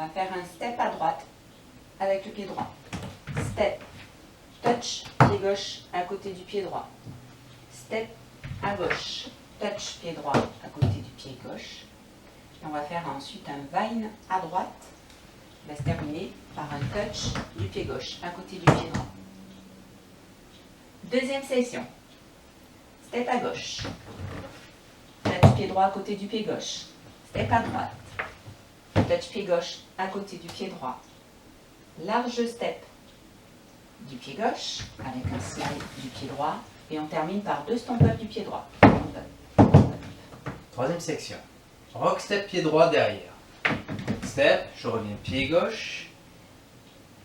va faire un step à droite avec le pied droit. Step, touch, pied gauche à côté du pied droit. Step à gauche, touch, pied droit à côté du pied gauche. Et on va faire ensuite un vine à droite. Il va se terminer par un touch du pied gauche à côté du pied droit. Deuxième section. Step à gauche. Touch pied droit à côté du pied gauche. Step à droite. Touch pied gauche à côté du pied droit. Large step du pied gauche avec un slide du pied droit. Et on termine par 2 stomp up du pied droit. Stomp up, stomp up. Troisième section. Rock step pied droit derrière. Step, je reviens pied gauche.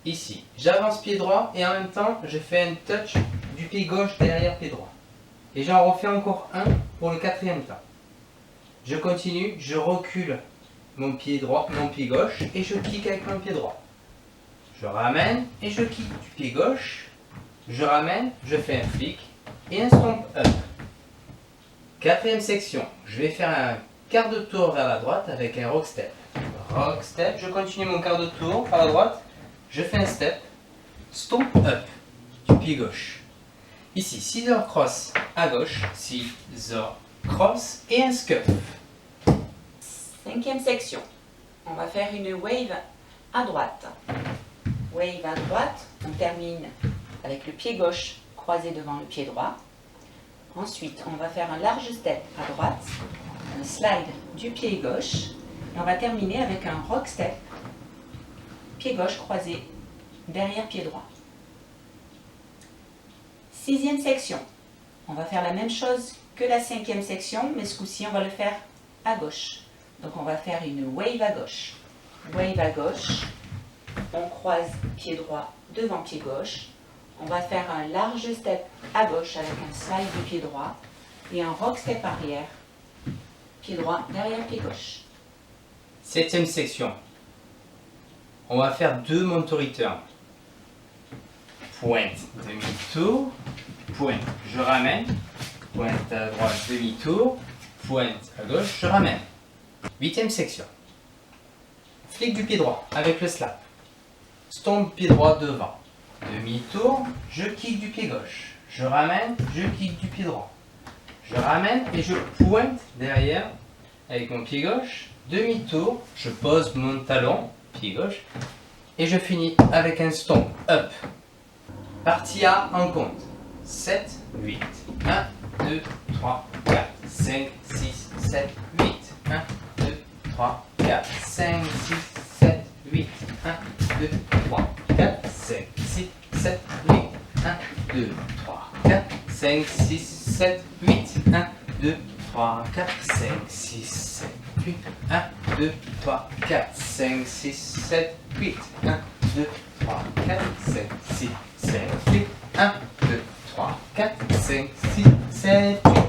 Ici, j'avance pied droit et en même temps, je fais un touch du pied gauche derrière pied droit. Et j'en refais encore un pour le quatrième temps. Je continue, je recule mon pied droit, mon pied gauche et je kick avec mon pied droit. Je ramène et je kick du pied gauche. Je ramène, je fais un flick et un stomp up. Quatrième section, je vais faire un quart de tour vers la droite avec un rock step. Rock step, je continue mon quart de tour vers la droite, je fais un step, stomp up du pied gauche. Ici, scissor cross à gauche, scissor cross et un scuff. Cinquième section. On va faire une wave à droite. Wave à droite, on termine avec le pied gauche croisé devant le pied droit. Ensuite, on va faire un large step à droite, un slide du pied gauche, et on va terminer avec un rock step, pied gauche croisé derrière pied droit. Sixième section. On va faire la même chose que la cinquième section, mais ce coup-ci, on va le faire à gauche. Donc, on va faire une wave à gauche. Wave à gauche, on croise pied droit devant pied gauche. On va faire un large step à gauche avec un slide du pied droit et un rock step arrière, pied droit derrière pied gauche. Septième section. On va faire 2 monte return. Pointe, demi-tour, pointe, je ramène, pointe à droite, demi-tour, pointe à gauche, je ramène. Huitième section. Flick du pied droit avec le slap. Stomp pied droit devant. Demi-tour, je kick du pied gauche. Je ramène, je kick du pied droit. Je ramène et je pointe derrière avec mon pied gauche. Demi-tour, je pose mon talon, pied gauche. Et je finis avec un stomp up. Partie A en compte. 7, 8. 1, 2, 3, 4, 5, 6, 7, 8. 1, 2, 3, 4, 5, 6, 7, 8. 1, 2, 3, 4, 5, 6, 7, 8. 1, 2, 3, 4, 5, 6, 7, 8. 1, 2, 3, 4, 5, 6, 7, 8. 1, 2, 3, 4, 5, 6, 7, 8. 1, 2, 3, 4, 5, 6, 7, 8. 1, 2, 3, 4, 5, 6, 7, 8.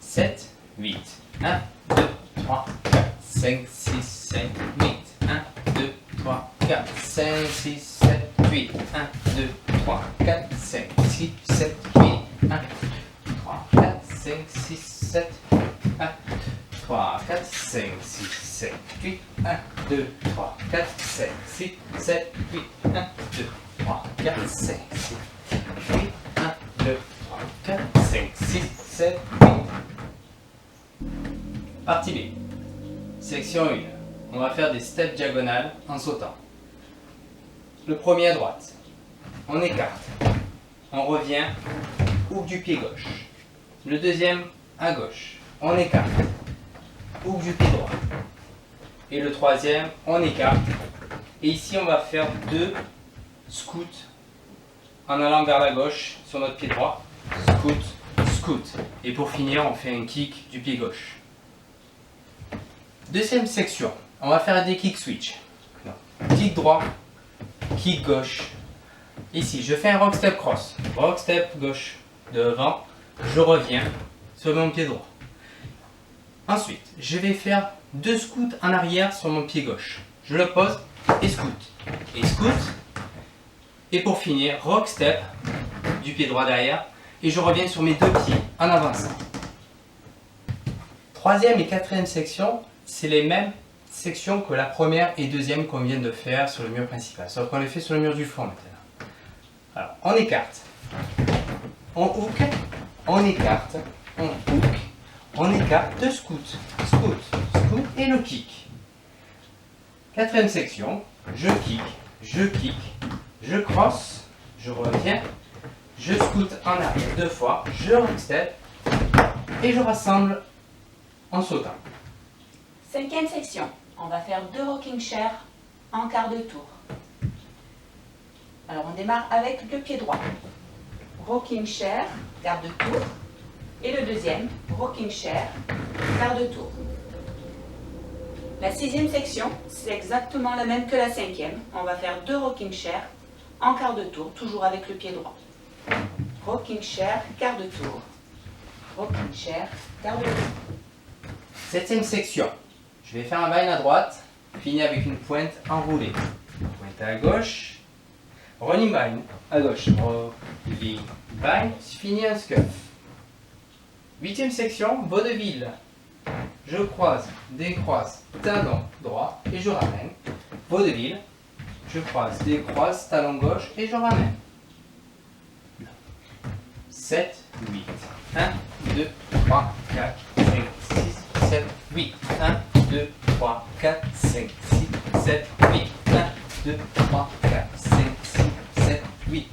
7, 8. 1, 2, 3, 4, 5, 6, 7, 8. 1, 2, 3, 4, 5, 6, 7, 8. 1, 2, 3, 4, 5, 6, 7, 8. 1, 3, 4, 5, 6, 7, 1, 3, 4, 5, 6, 7, 8. 1, 2, 3, 4, 5, 6, 7, 8. 1, 2, 3, 4, 5, 6, 8. 1, 2, 3, 4, 5, 6, 7, 8. Partie B. Section 1. On va faire des steps diagonales en sautant. Le premier à droite. On écarte. On revient. Hook du pied gauche. Le deuxième à gauche. On écarte. Hook du pied droit. Et le troisième, on écarte. Et ici, on va faire 2 scouts en allant vers la gauche sur notre pied droit. Scout, scout. Et pour finir, on fait un kick du pied gauche. Deuxième section, on va faire des kick switch. Kick droit, kick gauche. Ici, je fais un rock step cross. Rock step gauche devant. Je reviens sur mon pied droit. Ensuite, je vais faire 2 scouts en arrière sur mon pied gauche. Je le pose et scout. Et scout. Et pour finir, rock step du pied droit derrière. Et je reviens sur mes 2 pieds en avançant. Troisième et quatrième section, c'est les mêmes section que la première et deuxième qu'on vient de faire sur le mur principal. Sauf qu'on les fait sur le mur du fond maintenant. Alors, on écarte. On hook, on écarte, on hook, on écarte, deux scouts, scout, scout et le kick. Quatrième section, je kick, je cross, je reviens, je scoot en arrière deux fois, je step et je rassemble en sautant. Cinquième section, on va faire 2 rocking chair en quart de tour. Alors on démarre avec le pied droit. Rocking chair, quart de tour. Et le deuxième, rocking chair, quart de tour. La sixième section, c'est exactement la même que la cinquième. On va faire 2 rocking chair en quart de tour, toujours avec le pied droit. Rocking chair, quart de tour. Rocking chair, quart de tour. Septième section. Je vais faire un bind à droite, fini avec une pointe enroulée. Pointe à gauche, running bind à gauche, rolling bind, fini un scuff. Huitième section, vaudeville. Je croise, décroise, talon droit et je ramène. Vaudeville, je croise, décroise, talon gauche et je ramène. 7, 8. 1, 2, 3, 4, 5, 6, 7, 8. 1, 2, 3, 4, 5, 6, 7, 8. 1, 2, 3, 4, 5, 6, 7, 8.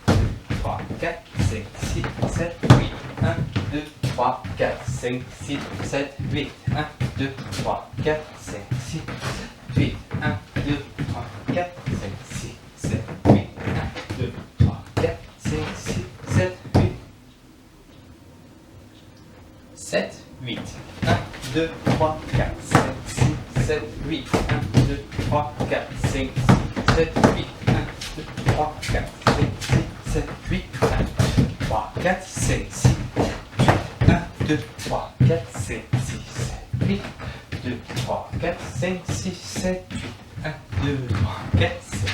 1, 2, 3, 4, 5, 6, 7, 8. 1, 2, 3, 4, 5, 6, 7, 8. 1, 2, 3, 4, 5, 6, 7, 8. 1, 2, 3, 4, 5, 6, 7, 8. 1, 2, 3, 4, 5, 6, 7, 8. 7, 8. 1, 2, 3, 4, 5, 6, 7, 8. 1, 2, 3, 4, 5, 6, 7, 8. 1, 2, 3, 4, 5, 6, 7, 8. 1, 2, 3, 4, 5, 6, 1, 2, 3, 4, 5, 6, 7, 8. 2, 3, 4, 5, 6, 7, 8. 1, 2, 3, 4, 5,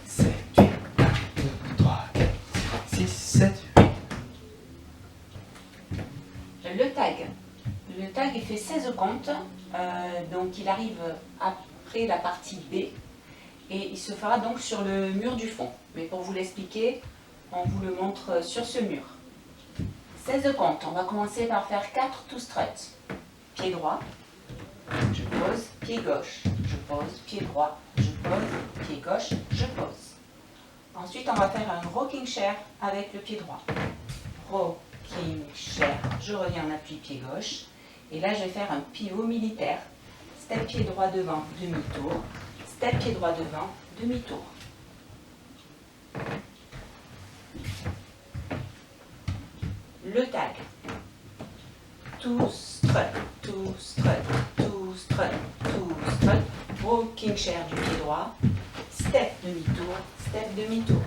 7, 8. 1, 2, 3, 4, 5, 6, 7, 8. Le tag. Le tag, il fait 16 comptes, donc il arrive après la partie B et il se fera donc sur le mur du fond. Mais pour vous l'expliquer, on vous le montre sur ce mur. 16 comptes, on va commencer par faire 4 to strut. Pied droit, je pose, pied gauche, je pose, pied droit, je pose, pied gauche, je pose. Ensuite, on va faire un rocking chair avec le pied droit. Rocking chair, je reviens en appui pied gauche. Et là, je vais faire un pivot militaire. Step pied droit devant, demi-tour. Step pied droit devant, demi-tour. Le tag. Two strut, two strut, two strut, two strut. Rocking chair du pied droit. Step demi-tour, step demi-tour.